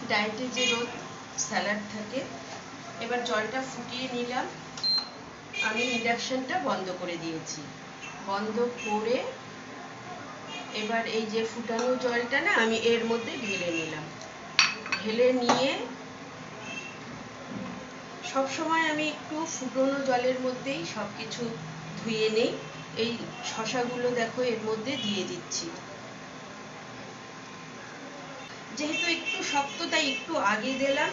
ডায়েটে যে রোজ স্যালাড থাকে। এবার জলটা ফুটিয়ে নিলাম, আমি ইন্ডাকশনটা বন্ধ করে দিয়েছি। বন্ধ করে এবার এই যে ফুটানো জলটা না আমি এর মধ্যে ঢেলে নিলাম। ঢেলে নিয়ে সবসময় আমি একটু ফুটানো জলের মধ্যেই সব কিছু ধুয়ে নেই। এই শশাগুলো দেখো এর মধ্যে দিয়ে দিচ্ছি। যেহেতু একটু শক্ত তাই একটু আগে দিলাম।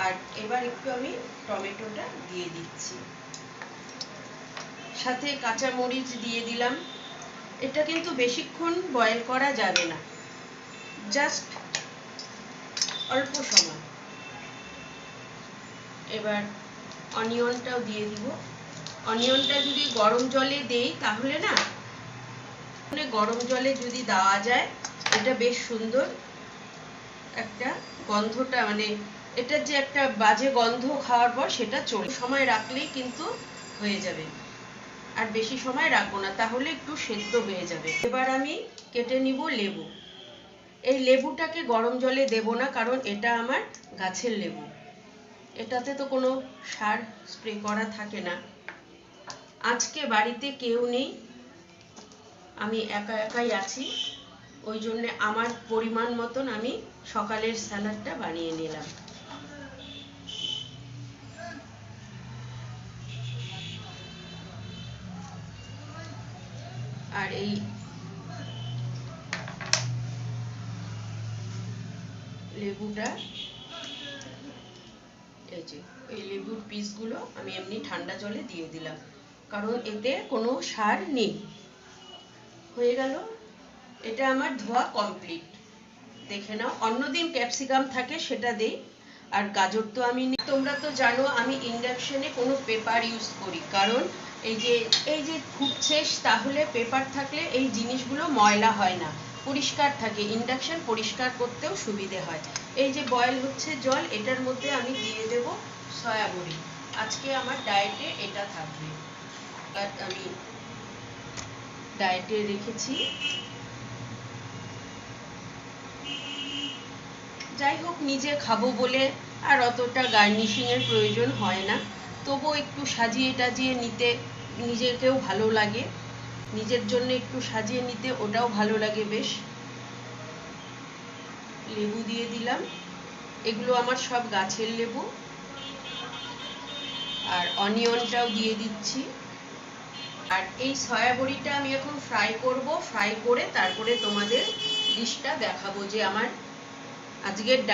আর এবার একটু আমি টমেটোটা দিয়ে দিচ্ছি, সাথে কাঁচা মরিচ দিয়ে দিলাম। এটা কিন্তু বেশিক্ষণ বয়েল করা যাবে না, জাস্ট অল্প সময়। এবার অনিয়নটাও দিয়ে দিব। অনিয়নটা যদি গরম জলে দেই তাহলে না, গরম জলে যদি দেওয়া যায় এটা বেশ সুন্দর একটা গন্ধটা, মানে এটার যে একটা বাজে গন্ধ খাওয়ার পর সেটা চলে। সময় রাখলেই কিন্তু হয়ে যাবে, আর বেশি সময় রাখবো না, তাহলে একটু সেদ্ধ হয়ে যাবে। এবার আমি কেটে নিব লেবু। এই লেবুটাকে গরম জলে দেব না, কারণ এটা আমার গাছের লেবু, এটাতে তো কোনো সার স্প্রে করা থাকে না। আজকে বাড়িতে কেউ নেই, আমি একা একাই আছি, ওই জন্য আমার পরিমাণ মতন আমি সকালের স্যালাডটা বানিয়ে নিলাম। আর এই লেবুটা, এই লেবুর পিসগুলো আমি এমনি ঠান্ডা জলে দিয়ে দিলাম, কারণ এতে কোনো সার নেই। হয়ে গেল, এটা আমার ধোয়া কমপ্লিট। দেখে নাও, অন্যদিন ক্যাপসিকাম থাকে সেটা দেই, আর গাজর তো আমি, তোমরা তো জানো আমি ইন্ডাকশনে কোনো পেপার ইউজ করি, কারণ এই যে ফুটছে, তাহলে পেপার থাকলে এই জিনিসগুলো ময়লা হয় না, পরিষ্কার থাকে, ইন্ডাকশন পরিষ্কার করতেও সুবিধে হয়। এই যে বয়েল হচ্ছে জল, এটার মধ্যে আমি দিয়ে দেব সয়া বড়ি। আজকে আমার ডায়েটে এটা থাকবে, আমি ডায়েটে রেখেছি। যাই হোক, নিজে খাবো বলে আর অতটা গার্নিশিংয়ের প্রয়োজন হয় না, তবুও একটু সাজিয়ে টাজিয়ে নিতে নিজেকেও ভালো লাগে, নিজের জন্য একটু সাজিয়ে নিতে ওটাও ভালো লাগে বেশ। লেবু দিয়ে দিলাম, এগুলো আমার সব গাছের লেবু। আর অনিয়নটাও দিয়ে দিচ্ছি। আর এই সয়া বড়িটা আমি এখন ফ্রাই করব, ফ্রাই করে তারপরে তোমাদের ডিশটা দেখাবো যে আমার আজকের